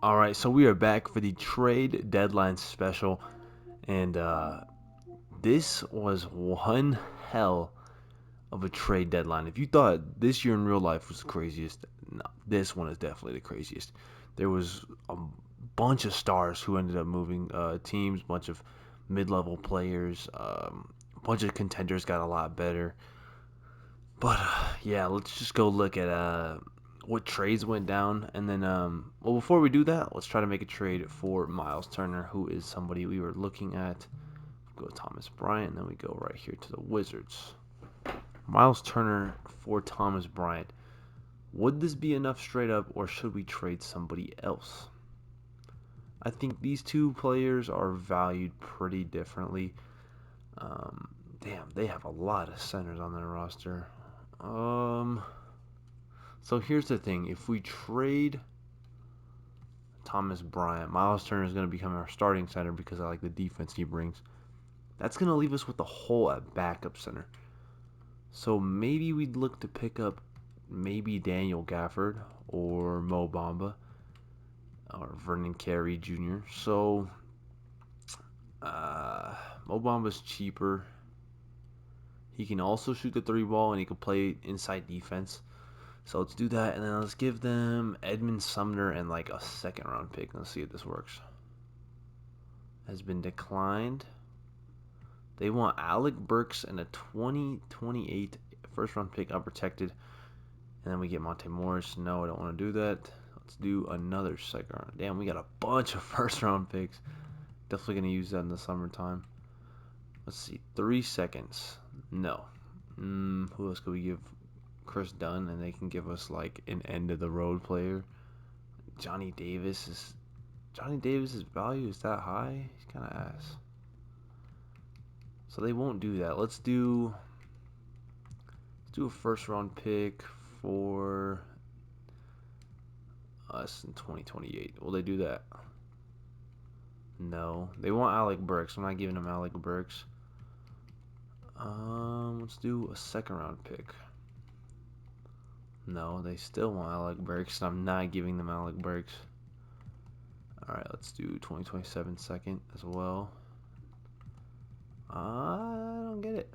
All right, so we are back for the trade deadline special, and this was one hell of a trade deadline. If you thought this year in real life was the craziest, no, this one is definitely the craziest. There was a bunch of stars who ended up moving teams, bunch of mid-level players, a bunch of contenders got a lot better. But yeah, let's just go look at what trades went down, and then well, before we do that, let's try to make a trade for Miles Turner, who is somebody we were looking at. Go Thomas Bryant, and then we go right here to the Wizards. Miles Turner for Thomas Bryant. Would this be enough straight up, or should we trade somebody else? I think these two players are valued pretty differently. Um, Damn, they have a lot of centers on their roster. Um, So here's the thing: if we trade Thomas Bryant, Miles Turner is going to become our starting center because I like the defense he brings. That's going to leave us with a hole at backup center. So maybe we'd look to pick up maybe Daniel Gafford or Mo Bamba or Vernon Carey Jr. So uh, Mo Bamba's cheaper. He can also shoot the three ball and he can play inside defense. So let's do that, and then let's give them Edmund Sumner and like a second round pick. Let's see if this works. Has been declined. They want Alec Burks and a 2028 first round pick unprotected. And then we get Monte Morris. No, I don't want to do that. Let's do another second round. Damn, we got a bunch of first round picks. Definitely going to use that in the summertime. Let's see. 3 seconds. No. Who else could we give? Chris Dunn, and they can give us like an end of the road player. Johnny Davis's value is that high? He's kind of ass. So they won't do that. Let's do a first round pick for us in 2028. Will they do that? No. They want Alec Burks. I'm not giving them Alec Burks. Let's do a second round pick. No, they still want Alec Burks, and I'm not giving them Alec Burks. Alright, let's do 2027 second as well. I don't get it.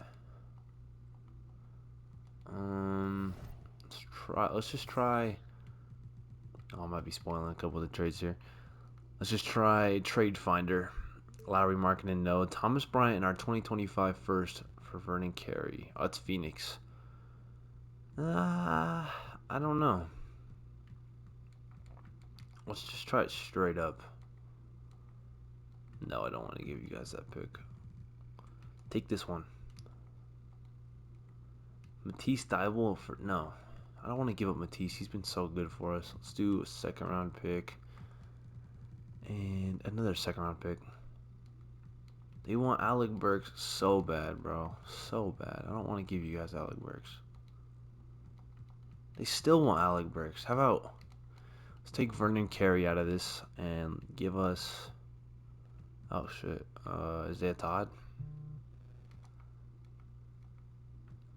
Let's just try. Oh, I might be spoiling a couple of the trades here. Let's just try Trade Finder. Lowry Markkanen, no. Thomas Bryant in our 2025 first for Vernon Carey. Oh, it's Phoenix. I don't know. Let's just try it straight up. No, I don't want to give you guys that pick. Take this one. Matisse Thybulle for no. I don't want to give up Matisse. He's been so good for us. Let's do a second round pick and another second round pick. They want Alec Burks so bad, bro. So bad. I don't want to give you guys Alec Burks. They still want Alec Burks. How about let's take Vernon Carey out of this and give us. Oh shit. Isaiah Todd.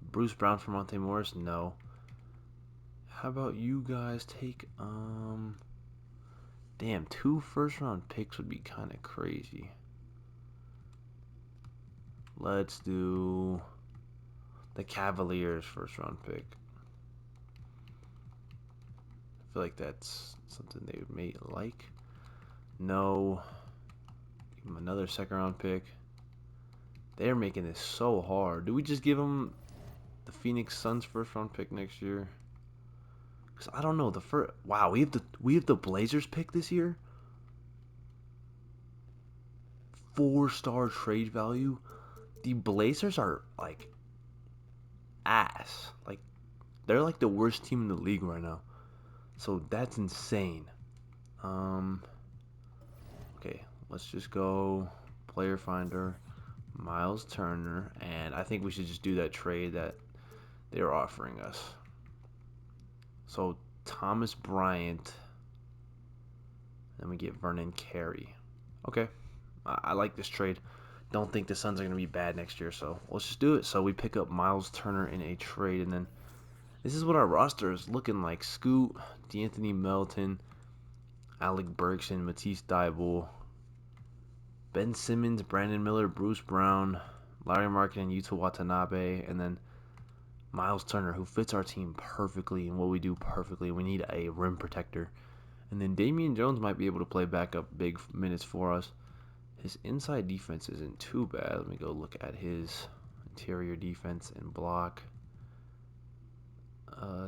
Bruce Brown for Monte Morris? No. How about you guys take damn, 2 first round picks would be kinda crazy. Let's do the Cavaliers first round pick. I feel like that's something they may like. No. Give them another second round pick. They're making this so hard. Do we just give them the Phoenix Suns first round pick next year? Cause I don't know the first. Wow, we have the Blazers pick this year. 4-star trade value. The Blazers are like ass. Like they're like the worst team in the league right now. So that's insane. Okay, let's just go player finder, Miles Turner, and I think we should just do that trade that they're offering us. So Thomas Bryant, then we get Vernon Carey. Okay, I like this trade. Don't think the Suns are going to be bad next year, so let's just do it. So we pick up Miles Turner in a trade, and then this is what our roster is looking like. Scoot, D'Anthony Melton. Alec Bergson, Matisse Thybulle, Ben Simmons, Brandon Miller, Bruce Brown, Larry Markin, and Yuta Watanabe, and then Miles Turner, who fits our team perfectly and what we do perfectly. We need a rim protector. And then Damian Jones might be able to play backup big minutes for us. His inside defense isn't too bad. Let me go look at his interior defense and block.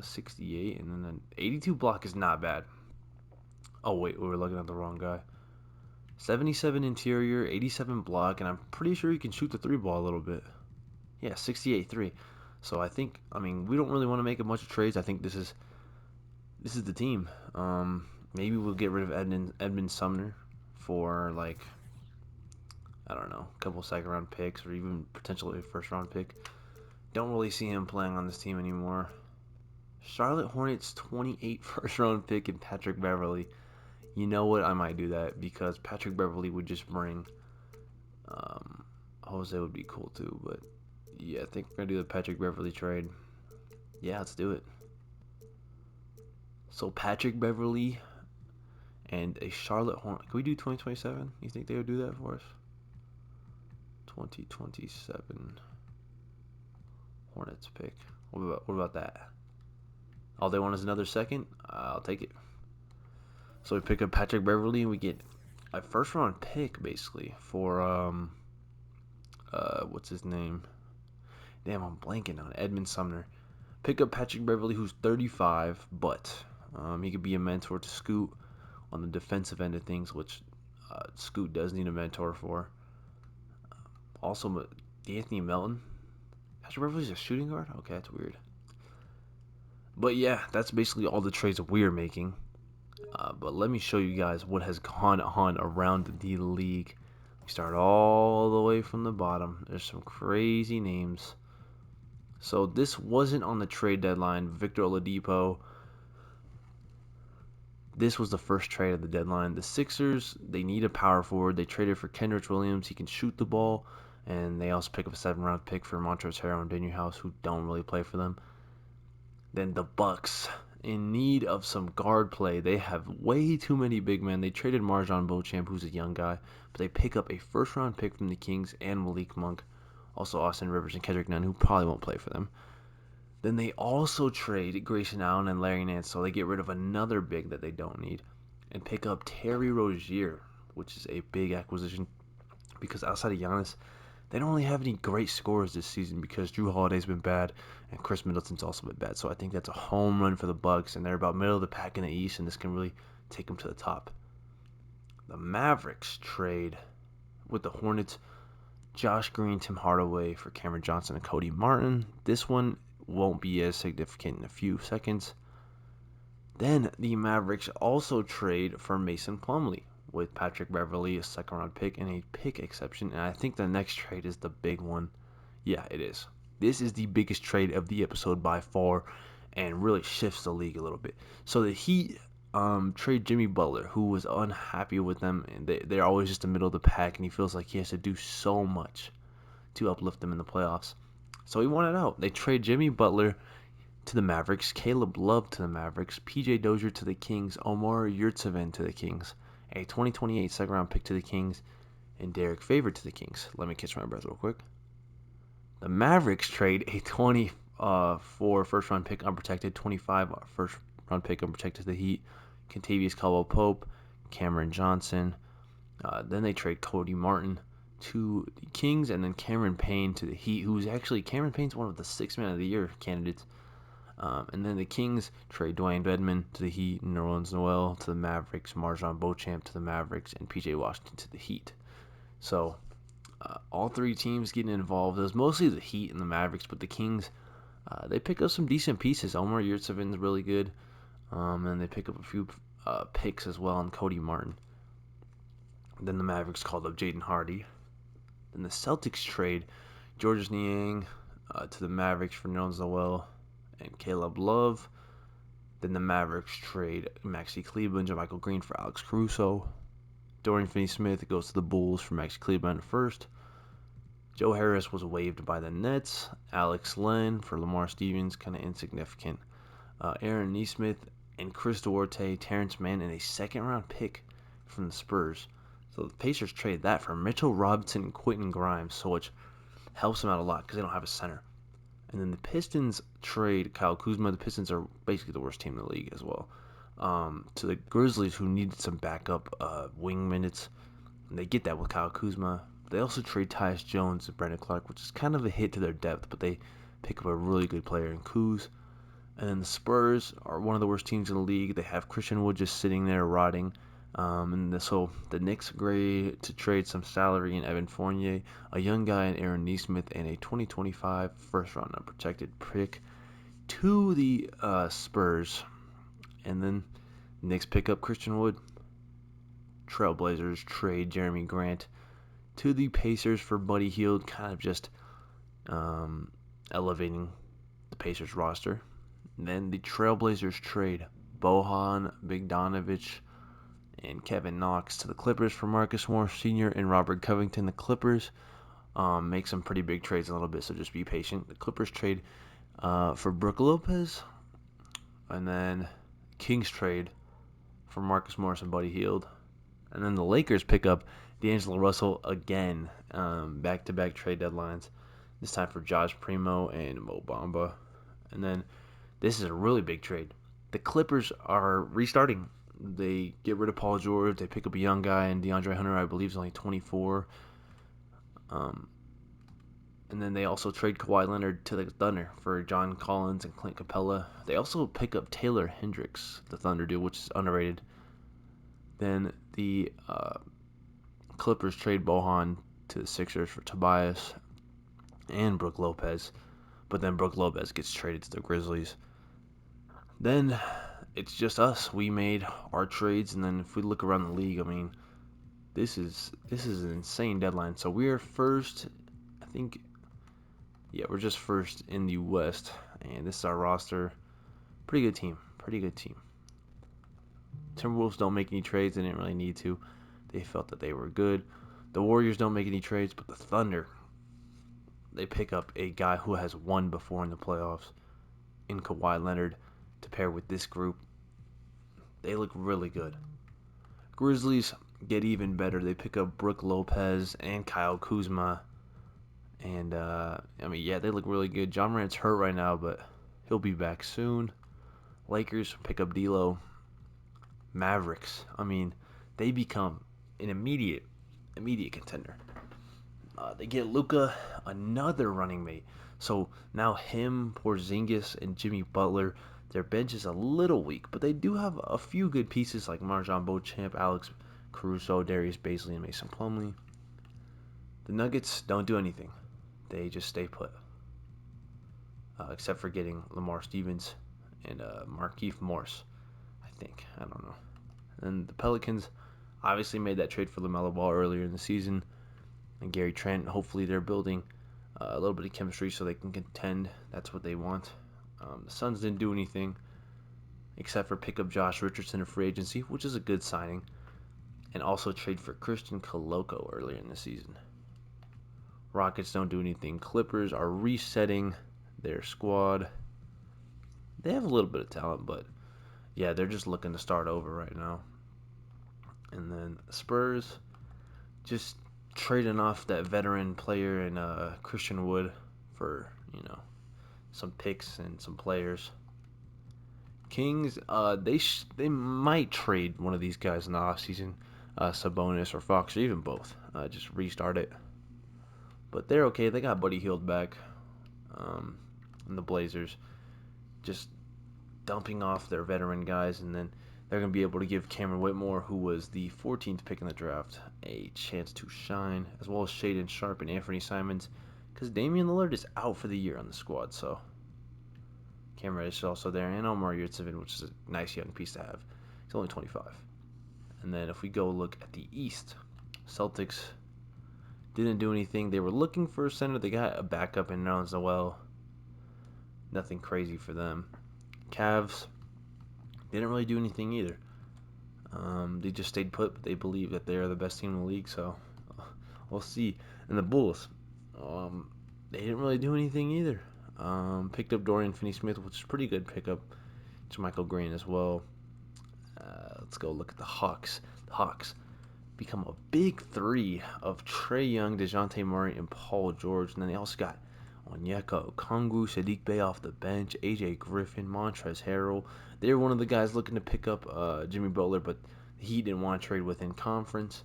68, and then an 82 block is not bad. Oh, wait, we were looking at the wrong guy. 77 interior, 87 block, and I'm pretty sure he can shoot the three ball a little bit. Yeah, 68 3. So I mean, we don't really want to make a bunch of trades. I think this is the team. Maybe we'll get rid of Edmund Sumner for, like, I don't know, a couple second round picks or even potentially a first round pick. Don't really see him playing on this team anymore. Charlotte Hornets 28 first round pick and Patrick Beverley. You know what? I might do that because Patrick Beverley would just bring. Jose would be cool too, but yeah, I think we're gonna do the Patrick Beverley trade. Yeah, let's do it. So Patrick Beverley and a Charlotte Hornet. Can we do 2027? You think they would do that for us? 2027 Hornets pick. What about that? All they want is another second. I'll take it. So we pick up Patrick Beverley and we get a first round pick basically for what's his name? Damn, I'm blanking on Edmund Sumner. Pick up Patrick Beverley, who's 35, but he could be a mentor to Scoot on the defensive end of things, which Scoot does need a mentor for. Also, Anthony Melton. Patrick Beverley's a shooting guard? Okay, that's weird. But yeah, that's basically all the trades that we're making. But let me show you guys what has gone on around the league. We start all the way from the bottom. There's some crazy names. So this wasn't on the trade deadline. Victor Oladipo. This was the first trade of the deadline. The Sixers, they need a power forward. They traded for Kenrich Williams. He can shoot the ball. And they also pick up a 7th-round pick for Montrezl Harrell and Danuel House, who don't really play for them. Then the Bucks, in need of some guard play. They have way too many big men. They traded Marjon Beauchamp, who's a young guy, but they pick up a first-round pick from the Kings and Malik Monk, also Austin Rivers and Kendrick Nunn, who probably won't play for them. Then they also trade Grayson Allen and Larry Nance, so they get rid of another big that they don't need, and pick up Terry Rozier, which is a big acquisition because outside of Giannis, they don't really have any great scorers this season because Drew Holiday's been bad and Chris Middleton's also been bad. So I think that's a home run for the Bucks, and they're about middle of the pack in the East, and this can really take them to the top. The Mavericks trade with the Hornets, Josh Green, Tim Hardaway for Cameron Johnson and Cody Martin. This one won't be as significant in a few seconds. Then the Mavericks also trade for Mason Plumlee with Patrick Beverley, a 2nd-round pick, and a pick exception. And I think the next trade is the big one. Yeah, it is. This is the biggest trade of the episode by far and really shifts the league a little bit. So the Heat trade Jimmy Butler, who was unhappy with them, and they're always just the middle of the pack, and he feels like he has to do so much to uplift them in the playoffs. So he wanted out. They trade Jimmy Butler to the Mavericks, Caleb Love to the Mavericks, PJ Dozier to the Kings, Omar Yurtseven to the Kings, a 2028 2nd-round pick to the Kings, and Derek Favors to the Kings. Let me catch my breath real quick. The Mavericks trade a 24 first-round pick unprotected, 25 first-round pick unprotected to the Heat, Kentavious Caldwell-Pope, Cameron Johnson. Then they trade Cody Martin to the Kings, and then Cameron Payne to the Heat, who's actually, Cameron Payne's one of the 6th Man of the Year candidates. And then the Kings trade Dwayne Dedmon to the Heat, Nerlens Noel to the Mavericks, Marjon Beauchamp to the Mavericks, and PJ Washington to the Heat. So all three teams getting involved. It was mostly the Heat and the Mavericks, but the Kings, they pick up some decent pieces. Omar Yurtseven's really good, and they pick up a few picks as well on Cody Martin. Then the Mavericks called up Jaden Hardy. Then the Celtics trade Georges Niang to the Mavericks for Nerlens Noel and Caleb Love. Then the Mavericks trade Maxi Kleber and JaMychal Green for Alex Caruso. Dorian Finney-Smith goes to the Bulls for Maxi Kleber in the first. Joe Harris was waived by the Nets. Alex Len for Lamar Stevens, kind of insignificant. Aaron Nesmith and Chris Duarte, Terrence Mann, and a second-round pick from the Spurs. So the Pacers trade that for Mitchell Robinson and Quentin Grimes, so which helps them out a lot because they don't have a center. And then the Pistons trade Kyle Kuzma. The Pistons are basically the worst team in the league as well. To the Grizzlies, who needed some backup wing minutes. And they get that with Kyle Kuzma. They also trade Tyus Jones and Brandon Clark, which is kind of a hit to their depth, but they pick up a really good player in Kuz. And then the Spurs are one of the worst teams in the league. They have Christian Wood just sitting there rotting. So the Knicks agree to trade some salary in Evan Fournier, a young guy in Aaron Nesmith, and a 2025 first-round unprotected pick to the Spurs. And then Knicks pick up Christian Wood. Trailblazers trade Jeremy Grant to the Pacers for Buddy Hield, kind of just elevating the Pacers roster. And then the Trailblazers trade Bojan Bogdanovic and Kevin Knox to the Clippers for Marcus Morris Sr. and Robert Covington. The Clippers make some pretty big trades in a little bit, so just be patient. The Clippers trade for Brook Lopez, and then Kings trade for Marcus Morris and Buddy Hield. And then the Lakers pick up D'Angelo Russell again, back-to-back trade deadlines. This time for Josh Primo and Mo Bamba. And then this is a really big trade. The Clippers are restarting. They get rid of Paul George. They pick up a young guy, and DeAndre Hunter, I believe, is only 24. And then they also trade Kawhi Leonard to the Thunder for John Collins and Clint Capella. They also pick up Taylor Hendricks, the Thunder do, which is underrated. Then the Clippers trade Bojan to the Sixers for Tobias and Brook Lopez. But then Brook Lopez gets traded to the Grizzlies. Then it's just us. We made our trades, and then if we look around the league, I mean, this is an insane deadline. So we are first, I think. Yeah, we're just first in the West, and this is our roster. Pretty good team. Timberwolves don't make any trades. They didn't really need to. They felt that they were good. The Warriors don't make any trades, but the Thunder, they pick up a guy who has won before in the playoffs in Kawhi Leonard to pair with this group. They look really good. Grizzlies get even better. They pick up Brook Lopez and Kyle Kuzma. And, they look really good. John Morant's hurt right now, but he'll be back soon. Lakers pick up D'Lo. Mavericks, they become an immediate contender. They get Luka, another running mate. So now him, Porzingis, and Jimmy Butler, their bench is a little weak, but they do have a few good pieces like Marjon Beauchamp, Alex Caruso, Darius Bazley, and Mason Plumlee. The Nuggets don't do anything. They just stay put. Except for getting Lamar Stevens and Markieff Morris, I think. I don't know. And the Pelicans obviously made that trade for LaMelo Ball earlier in the season. And Gary Trent, hopefully they're building a little bit of chemistry so they can contend. That's what they want. The Suns didn't do anything except for pick up Josh Richardson in free agency, which is a good signing. And also trade for Christian Koloko earlier in the season. Rockets don't do anything. Clippers are resetting their squad. They have a little bit of talent, but yeah, they're just looking to start over right now. And then Spurs just trading off that veteran player and Christian Wood for, some picks and some players. Kings, they might trade one of these guys in the offseason, Sabonis or Fox, or even both. Just restart it. But they're okay. They got Buddy Hield back. And the Blazers just dumping off their veteran guys, and then they're going to be able to give Cameron Whitmore, who was the 14th pick in the draft, a chance to shine, as well as Shaedon Sharpe and Anthony Simons, because Damian Lillard is out for the year on the squad, so Cam Reddish is also there, and Omar Yurtseven, which is a nice young piece to have. He's only 25. And then if we go look at the East, Celtics didn't do anything. They were looking for a center. They got a backup in Nerlens Noel. Nothing crazy for them. Cavs didn't really do anything either. They just stayed put, but they believe that they're the best team in the league, so we'll see. And the Bulls, they didn't really do anything either. Picked up Dorian Finney-Smith, which is a pretty good pickup. JaMychal Green as well. Let's go look at the Hawks. The Hawks become a big three of Trae Young, DeJounte Murray, and Paul George. And then they also got Onyeka Okongwu, Sadiq Bey off the bench, AJ Griffin, Montrezl Harrell. They're one of the guys looking to pick up Jimmy Butler, but he didn't want to trade within conference.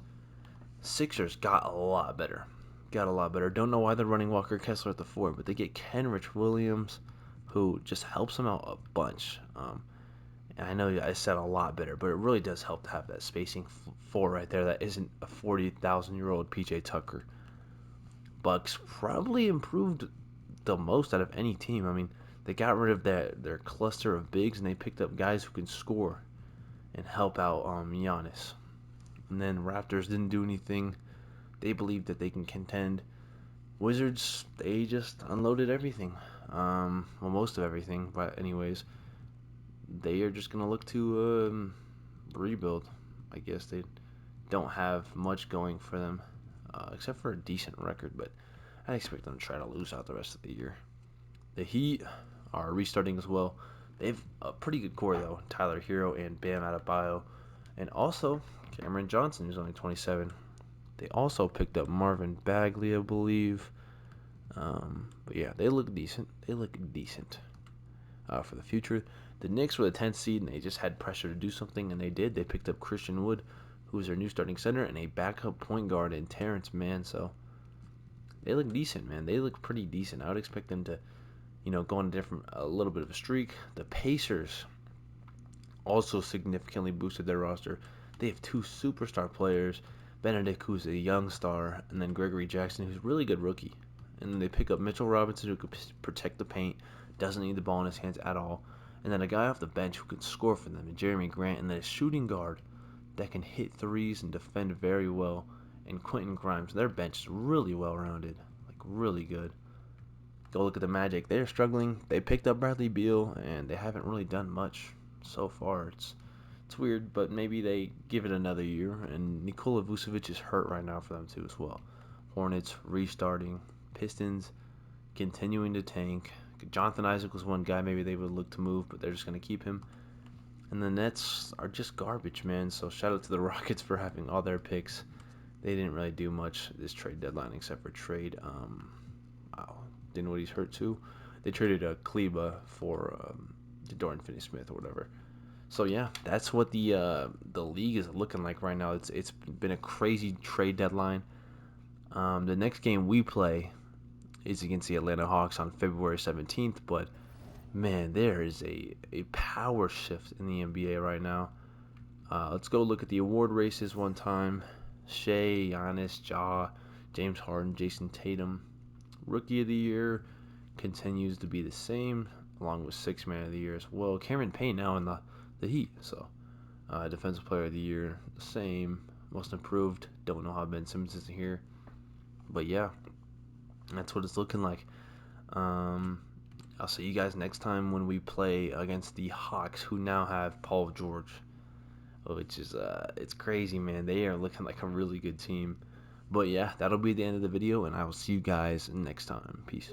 Sixers got a lot better. Don't know why they're running Walker Kessler at the 4, but they get Kenrich Williams, who just helps them out a bunch. And I know I said a lot better, but it really does help to have that spacing 4 right there that isn't a 40,000-year-old PJ Tucker. Bucks probably improved the most out of any team. I mean, they got rid of their cluster of bigs, and they picked up guys who can score and help out Giannis. And then Raptors didn't do anything. They believe that they can contend. Wizards, they just unloaded everything. Well, most of everything. But anyways, they are just going to look to rebuild. I guess they don't have much going for them, except for a decent record. But I expect them to try to lose out the rest of the year. The Heat are restarting as well. They have a pretty good core, though. Tyler Hero and Bam Adebayo. And also, Cameron Johnson, who's only 27. They also picked up Marvin Bagley, I believe. But yeah, they look decent. For the future. The Knicks were the 10th seed, and they just had pressure to do something, and they did. They picked up Christian Wood, who is their new starting center, and a backup point guard in Terrence Mann. So they look decent, man. They look pretty decent. I would expect them to, go on a little bit of a streak. The Pacers also significantly boosted their roster. They have 2 superstar players, Benedict, who's a young star, and then Gregory Jackson, who's a really good rookie. And then they pick up Mitchell Robinson, who can protect the paint, doesn't need the ball in his hands at all. And then a guy off the bench who can score for them, and Jeremy Grant, and then a shooting guard that can hit threes and defend very well, and Quentin Grimes. Their bench is really well-rounded, like really good. Go look at the Magic. They're struggling. They picked up Bradley Beal, and they haven't really done much so far. It's weird, but maybe they give it another year. And Nikola Vucevic is hurt right now for them too as well. Hornets restarting. Pistons continuing to tank. Jonathan Isaac was one guy maybe they would look to move, but they're just going to keep him. And the Nets are just garbage, man. So shout out to the Rockets for having all their picks. They didn't really do much this trade deadline except for trade. Dinwiddie's hurt too. They traded a Kleba for Dorian Finney-Smith or whatever. So yeah, that's what the league is looking like right now. It's been a crazy trade deadline. The next game we play is against the Atlanta Hawks on February 17th, but man, there is a power shift in the NBA right now. Let's go look at the award races one time. Shea, Giannis, Ja, James Harden, Jason Tatum. Rookie of the Year continues to be the same, along with Sixth Man of the Year as well. Cameron Payne now in the Heat, so Defensive Player of the Year, the same. Most Improved, don't know how Ben Simmons is here. But yeah, that's what it's looking like. I'll see you guys next time when we play against the Hawks, who now have Paul George, which is it's crazy, man. They are looking like a really good team. But yeah, that'll be the end of the video, and I will see you guys next time. Peace.